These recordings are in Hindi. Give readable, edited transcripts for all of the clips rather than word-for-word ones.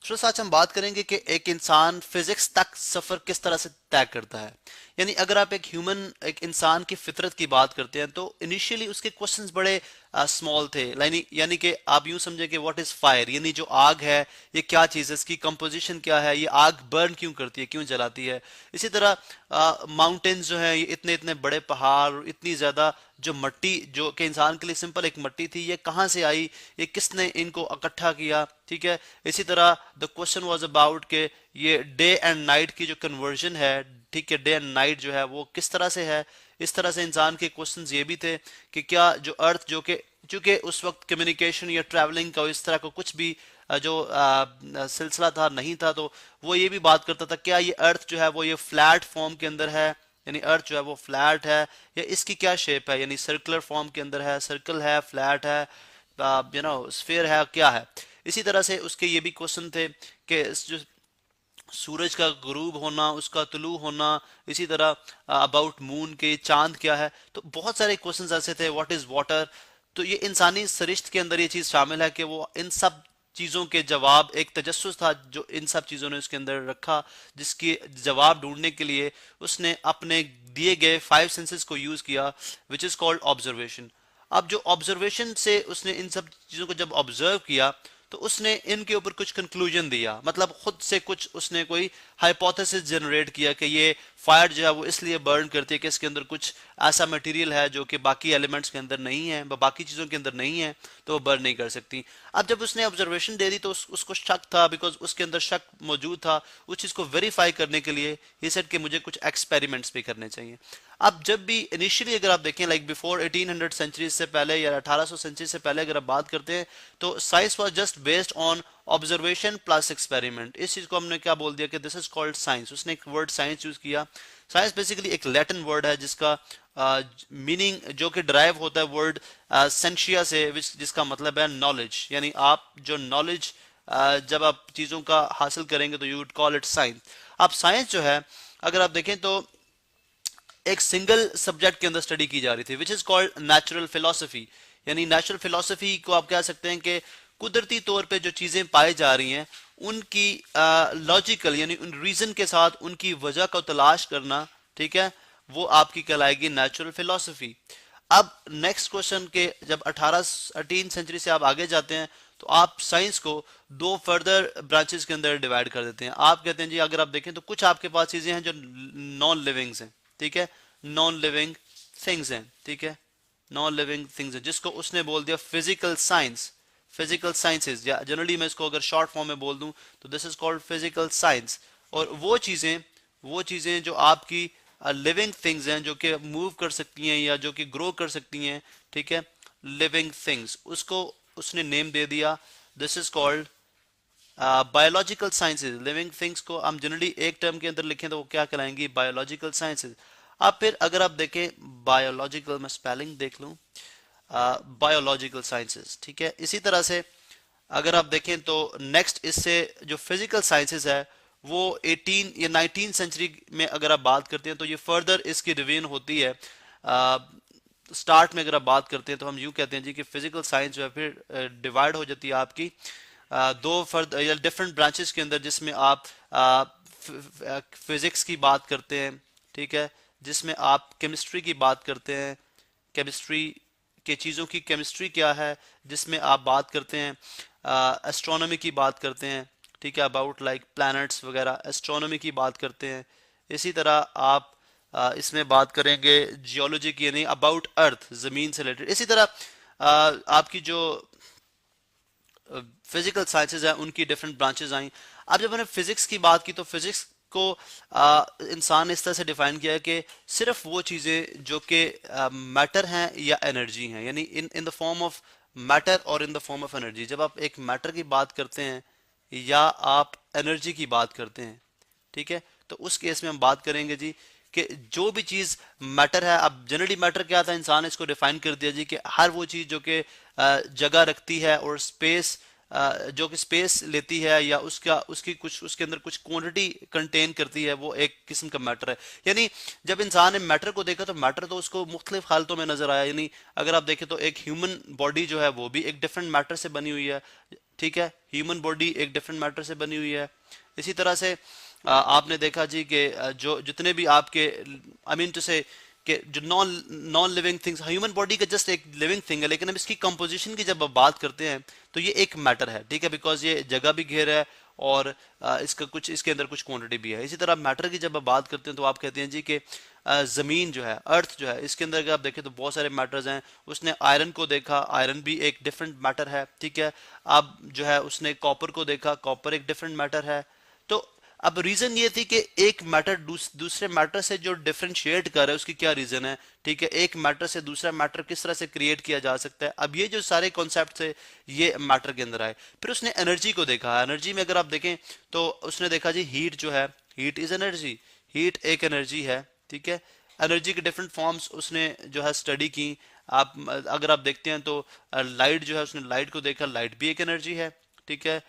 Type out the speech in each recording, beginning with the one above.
स्टूडेंट्स आज हम बात करेंगे कि एक इंसान फिजिक्स तक सफर किस तरह से तय करता है। यानी अगर आप एक इंसान की फितरत की बात करते हैं तो इनिशियली उसके क्वेश्चंस बड़े स्मॉल थे। यानी कि आप यूं समझे कि व्हाट इज फायर, यानी जो आग है ये क्या चीज़ है, इसकी कंपोजिशन क्या है, ये आग बर्न क्यों करती है, क्यों जलाती है। इसी तरह माउंटेन्स जो हैं, ये इतने इतने बड़े पहाड़ और इतनी ज़्यादा जो मट्टी जो कि इंसान के लिए सिंपल एक मट्टी थी, ये कहाँ से आई, ये किसने इनको इकट्ठा किया। ठीक है। इसी तरह द क्वेश्चन वाज अबाउट के ये डे एंड नाइट की जो कन्वर्जन है, ठीक है, डे एंड नाइट जो है वो किस तरह से है। इस तरह से इंसान के क्वेश्चंस ये भी थे कि क्या जो अर्थ जो कि चूंकि उस वक्त कम्युनिकेशन या ट्रैवलिंग का इस तरह का कुछ भी सिलसिला था नहीं था, तो वो ये भी बात करता था क्या ये अर्थ जो है वो ये फ्लैट फॉर्म के अंदर है, यानी अर्थ जो है वो फ्लैट है, या इसकी क्या शेप है, यानी सर्कुलर फॉर्म के अंदर है, सर्कल है, फ्लैट है, स्फीयर है, क्या है। इसी तरह से उसके ये भी क्वेश्चन थे कि जो सूरज का गुरूब होना, उसका तुलू होना, इसी तरह अबाउट मून के चांद क्या है। तो बहुत सारे क्वेश्चंस ऐसे थे, व्हाट इज वाटर। तो ये इंसानी सरिश्त के अंदर ये चीज शामिल है कि वो इन सब चीजों के जवाब, एक तजस्सुस था जो इन सब चीजों ने उसके अंदर रखा, जिसके जवाब ढूंढने के लिए उसने अपने दिए गए 5 सेंसेस को यूज किया, विच इज कॉल्ड ऑब्जर्वेशन। अब जो ऑब्जर्वेशन से उसने इन सब चीजों को जब ऑब्जर्व किया तो उसने इनके ऊपर कुछ कंक्लूजन दिया, मतलब खुद से कुछ उसने कोई हाइपोथेसिस जनरेट किया कि ये फायर जो है वो इसलिए बर्न करती है कि इसके अंदर कुछ ऐसा मटेरियल है जो कि बाकी एलिमेंट्स के अंदर नहीं है, बाकी चीजों के अंदर नहीं है, तो वो बर्न नहीं कर सकती। अब जब उसने ऑब्जर्वेशन दे दी तो उसको शक था, बिकॉज उसके अंदर शक मौजूद था। उस चीज को वेरीफाई करने के लिए ही सेड कि मुझे कुछ एक्सपेरिमेंट्स भी करने चाहिए। अब जब भी इनिशियली अगर आप देखें लाइक बिफोर 1800 सेंचुरी से पहले या 1800 सेंचुरी से पहले अगर आप बात करते हैं, तो science was just based on observation plus experiment. इस चीज को हमने क्या बोल दिया कि दिस इज कॉल्ड साइंस। उसने एक वर्ड साइंस यूज किया। साइंस बेसिकली एक लैटिन वर्ड है जिसका मीनिंग जो कि ड्राइव होता है वर्ड सेंशिया से, जिसका मतलब है नॉलेज। यानी आप जो नॉलेज जब आप चीजों का हासिल करेंगे तो you would call it science. अब साइंस जो है अगर आप देखें तो एक सिंगल सब्जेक्ट के अंदर स्टडी की जा रही थी, which is called natural philosophy. यानी नेचुरल फिलोसफी को आप कह सकते हैं कि कुदरती तौर पे जो चीजें पाई जा रही हैं उनकी लॉजिकल यानी उन रीजन के साथ उनकी वजह को तलाश करना, ठीक है, वो आपकी कहलाएगी नेचुरल फिलोसफी। अब नेक्स्ट क्वेश्चन के जब 18 सेंचुरी से आप आगे जाते हैं तो आप साइंस को दो फर्दर ब्रांचेस के अंदर डिवाइड कर देते हैं। आप कहते हैं जी अगर आप देखें तो कुछ आपके पास चीजें हैं जो नॉन लिविंग्स हैं, ठीक है, नॉन लिविंग थिंग्स हैं, ठीक है, नॉन लिविंग थिंग्स हैं, जिसको उसने बोल दिया फिजिकल साइंस, फिजिकल साइंसेज, या जनरली मैं इसको अगर शॉर्ट फॉर्म में बोल दूं तो this is called physical science. और वो चीजें जो आपकी लिविंग थिंग्स हैं, जो कि मूव कर सकती हैं या जो कि ग्रो कर सकती हैं, ठीक है, लिविंग थिंग्स, उसको उसने नेम दे दिया, this is called biological sciences. Living things को हम जनरली एक टर्म के अंदर लिखें तो वो क्या कहलाएंगी, बायोलॉजिकल साइंसेज। अब फिर अगर आप देखें बायोलॉजिकल, मैं स्पेलिंग देख लूं, बायोलॉजिकल साइंसेज, ठीक है। इसी तरह से अगर आप देखें तो नेक्स्ट इससे जो फिजिकल साइंसेज है वो 18 या 19 सेंचुरी में अगर आप बात करते हैं तो ये फर्दर इसकी डिवीजन होती है। स्टार्ट में अगर आप बात करते हैं तो हम यूं कहते हैं जी कि फिजिकल साइंस जो है फिर डिवाइड हो जाती है आपकी दो फर्द या डिफरेंट ब्रांचेस के अंदर, जिसमें आप फिजिक्स की बात करते हैं, ठीक है, जिसमें आप केमिस्ट्री की बात करते हैं, केमिस्ट्री के चीज़ों की केमिस्ट्री क्या है, जिसमें आप बात करते हैं एस्ट्रोनॉमी की बात करते हैं, ठीक है, अबाउट लाइक प्लैनेट्स वगैरह, एस्ट्रोनॉमी की बात करते हैं। इसी तरह आप इसमें बात करेंगे जियोलॉजी की, यानी अबाउट अर्थ, ज़मीन से रिलेटेड। इसी तरह आपकी जो फिजिकल साइंसेज है उनकी डिफरेंट ब्रांचेस आई। अब जब मैंने फिजिक्स की बात की तो फिजिक्स को इंसान इस तरह से डिफाइन किया है कि सिर्फ वो चीज़ें जो कि मैटर हैं या एनर्जी हैं, यानी in in the form of matter और in the form of energy. जब आप एक मैटर की बात करते हैं या आप एनर्जी की बात करते हैं, ठीक है, तो उस केस में हम बात करेंगे जी कि जो भी चीज मैटर है। अब जनरली मैटर क्या था, इंसान इसको डिफाइन कर दिया जी कि हर वो चीज जो कि जगह रखती है और स्पेस जो कि स्पेस लेती है या उसका उसकी कुछ उसके अंदर कुछ क्वांटिटी कंटेन करती है, वो एक किस्म का मैटर है। यानी जब इंसान ने मैटर को देखा तो मैटर तो उसको मुख्तलिफ हालतों में नजर आया। यानी अगर आप देखें तो एक ह्यूमन बॉडी जो है वो भी एक डिफरेंट मैटर से बनी हुई है, ठीक है, ह्यूमन बॉडी एक डिफरेंट मैटर से बनी हुई है। इसी तरह से आपने देखा जी कि जो जितने भी आपके आई मीन टू से कि जो non non living things, human body का जस्ट एक लिविंग थिंग है, लेकिन हम इसकी कंपोजिशन की जब आप बात करते हैं तो ये एक मैटर है, ठीक है, बिकॉज ये जगह भी घेर है और इसका कुछ इसके अंदर कुछ क्वांटिटी भी है। इसी तरह मैटर की जब आप बात करते हैं तो आप कहते हैं जी कि जमीन जो है, अर्थ जो है, इसके अंदर अगर आप देखें तो बहुत सारे मैटर्स हैं। उसने आयरन को देखा, आयरन भी एक डिफरेंट मैटर है, ठीक है। अब जो है उसने कॉपर को देखा, कॉपर एक डिफरेंट मैटर है। तो अब रीजन ये थी कि एक मैटर दूसरे मैटर से जो डिफरेंशिएट कर रहा है उसकी क्या रीजन है, ठीक है, एक मैटर से दूसरा मैटर किस तरह से क्रिएट किया जा सकता है। अब ये जो सारे कॉन्सेप्ट थे ये मैटर के अंदर आए। फिर उसने एनर्जी को देखा। एनर्जी में अगर आप देखें तो उसने देखा जी हीट जो है, हीट इज एनर्जी, हीट एक एनर्जी है, ठीक है। एनर्जी के डिफरेंट फॉर्म्स उसने जो है स्टडी की। आप अगर आप देखते हैं तो लाइट जो है, उसने लाइट को देखा, लाइट भी एक एनर्जी है, ठीक है।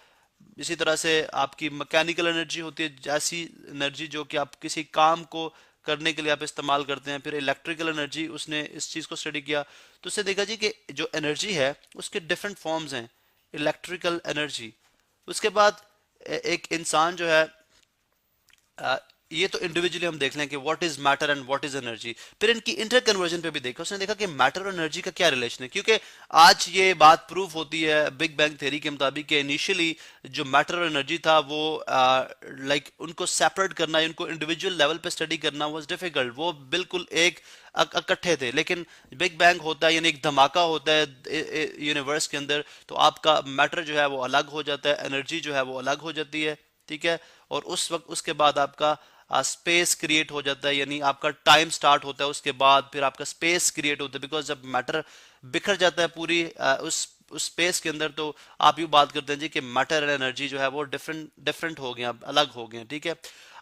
इसी तरह से आपकी मैकेनिकल एनर्जी होती है, ऐसी एनर्जी जो कि आप किसी काम को करने के लिए आप इस्तेमाल करते हैं। फिर इलेक्ट्रिकल एनर्जी, उसने इस चीज़ को स्टडी किया तो उसने देखा जी कि जो एनर्जी है उसके डिफरेंट फॉर्म्स हैं, इलेक्ट्रिकल एनर्जी। उसके बाद एक इंसान जो है ये तो इंडिविजुअली हम देख लें कि what is matter and what is energy. फिर इनकी इंटर कन्वर्जन पे भी देखा, उसने देखा कि मैटर और एनर्जी का क्या रिलेशन है, क्योंकि आज ये बात प्रूफ होती है बिग बैंग थ्योरी के मुताबिक कि इनिशियली जो मैटर और एनर्जी था वो लाइक उनको सेपरेट करना, उनको इंडिविजुअल लेवल पे स्टडी करना वाज डिफिकल्ट। वो बिल्कुल एक इकट्ठे थे, लेकिन बिग बैंग होता है यानी एक धमाका होता है यूनिवर्स के अंदर, तो आपका मैटर जो है वो अलग हो जाता है, एनर्जी जो है वो अलग हो जाती है, ठीक है। और उस वक्त उसके बाद आपका स्पेस क्रिएट हो जाता है, यानी आपका टाइम स्टार्ट होता है, उसके बाद फिर आपका स्पेस क्रिएट होता है। बिकॉज जब मैटर बिखर जाता है पूरी उस स्पेस के अंदर, तो आप यूँ बात करते हैं जी कि मैटर एंड एनर्जी जो है वो डिफरेंट डिफरेंट हो गया, अलग हो गए, ठीक है।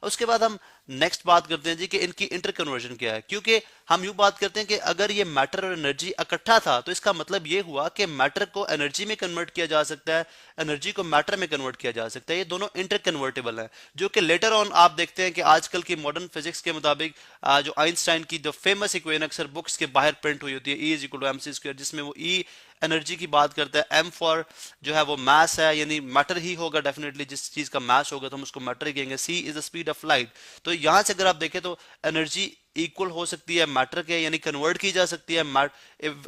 उसके बाद हम नेक्स्ट बात करते हैं जी कि इनकी इंटर कन्वर्जन क्या है, क्योंकि हम यूं बात करते हैं कि अगर ये मैटर और एनर्जी इकट्ठा था तो इसका मतलब ये हुआ कि मैटर को एनर्जी में कन्वर्ट किया जा सकता है, एनर्जी को मैटर में कन्वर्ट किया जा सकता है। ये दोनों इंटर कन्वर्टेबल है, जो कि लेटर ऑन आप देखते हैं कि आजकल की मॉडर्न फिजिक्स के मुताबिक जो आइंस्टाइन की जो फेमस इक्वेशन अक्सर बुक्स के बाहर प्रिंट हुई होती है, E is equal to M C square, जिसमें वो ई एनर्जी की बात करता है, एम फॉर जो है वो मास है, यानी मैटर ही होगा डेफिनेटली, जिस चीज का मास होगा तो हम उसको मैटर ही कहेंगे। C is the speed of light. तो यहां से अगर आप देखें तो एनर्जी इक्वल हो सकती है मैटर के, यानी कन्वर्ट की जा सकती है,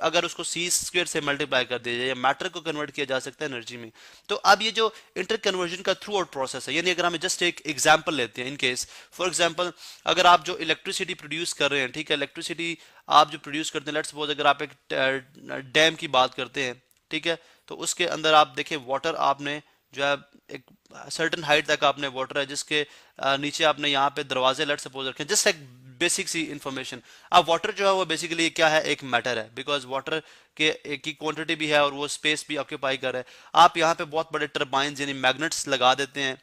अगर उसको सी स्क्वायर से मल्टीप्लाई कर दिया जाए, मैटर को कन्वर्ट किया जा सकता है एनर्जी में। तो अब ये जो इंटर कन्वर्जन का थ्रू आउट प्रोसेस है, यानी अगर हम जस्ट एक एग्जांपल लेते हैं, इन केस फॉर एग्जांपल अगर आप जो इलेक्ट्रिसिटी प्रोड्यूस कर रहे हैं, ठीक है, इलेक्ट्रिसिटी आप जो प्रोड्यूस करते हैं, लेट्स सपोज अगर आप एक डैम की बात करते हैं, ठीक है, तो उसके अंदर आप देखें वाटर आपने जो है एक सर्टेन हाइट तक आपने वाटर है, जिसके नीचे आपने यहाँ पे दरवाजे लेट सपोज रखे, जस्ट एक बेसिक सी इंफॉर्मेशन। अब वाटर जो है वो बेसिकली क्या है, एक मैटर है, बिकॉज वाटर के की क्वांटिटी भी है और वो स्पेस भी ऑक्यूपाई कर रहा है। आप यहाँ पे बहुत बड़े टर्बाइंस यानी मैग्नेट्स लगा देते हैं।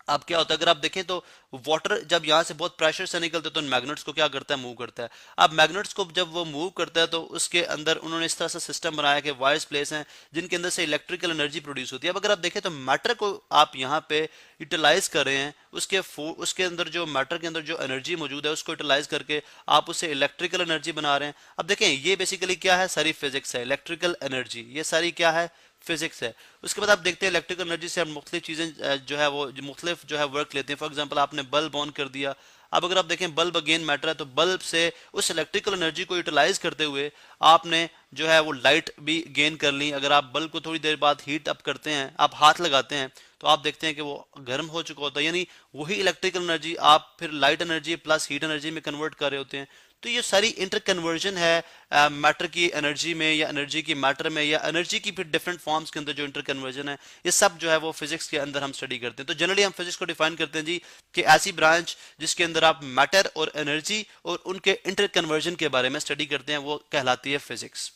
अब क्या होता है, अगर आप देखें तो वाटर जब यहाँ से बहुत प्रेशर से निकलता है तो मैग्नेट्स को क्या करता है, मूव करता है। अब मैग्नेट्स को जब वो मूव करता है तो उसके अंदर उन्होंने इस तरह से सिस्टम बनाया कि वायर्स प्लेस हैं जिनके अंदर से इलेक्ट्रिकल एनर्जी प्रोड्यूस होती है। अब अगर आप देखें तो मैटर को आप यहाँ पे यूटिलाइज कर रहे हैं, उसके अंदर जो मैटर के अंदर जो एनर्जी मौजूद है उसको यूटिलाइज करके आप उसे इलेक्ट्रिकल एनर्जी बना रहे हैं। अब देखें ये बेसिकली क्या है, सारी फिजिक्स है, इलेक्ट्रिकल एनर्जी, ये सारी क्या है, फिजिक्स है। उसके बाद आप देखते हैं इलेक्ट्रिकल एनर्जी से हम मुख्तलिफ चीज़ें जो है वो मुख्तलिफ जो है वर्क लेते हैं। फॉर एग्जांपल आपने बल्ब ऑन कर दिया, अब अगर आप देखें बल्ब अगेन मैटर है, तो बल्ब से उस इलेक्ट्रिकल एनर्जी को यूटिलाइज करते हुए आपने जो है वो लाइट भी गेन कर ली। अगर आप बल्ब को थोड़ी देर बाद हीट अप करते हैं, आप हाथ लगाते हैं, तो आप देखते हैं कि वो गर्म हो चुका होता है, यानी वही इलेक्ट्रिकल एनर्जी आप फिर light energy plus heat energy में कन्वर्ट कर रहे होते हैं। तो ये सारी इंटर कन्वर्जन है मैटर की एनर्जी में या एनर्जी की मैटर में या एनर्जी की फिर डिफरेंट फॉर्म्स के अंदर जो इंटर कन्वर्जन है, ये सब जो है वो फिजिक्स के अंदर हम स्टडी करते हैं। तो जनरली हम फिजिक्स को डिफाइन करते हैं जी कि ऐसी ब्रांच जिसके अंदर आप मैटर और एनर्जी और उनके इंटर कन्वर्जन के बारे में स्टडी करते हैं, वो कहलाती है फिजिक्स।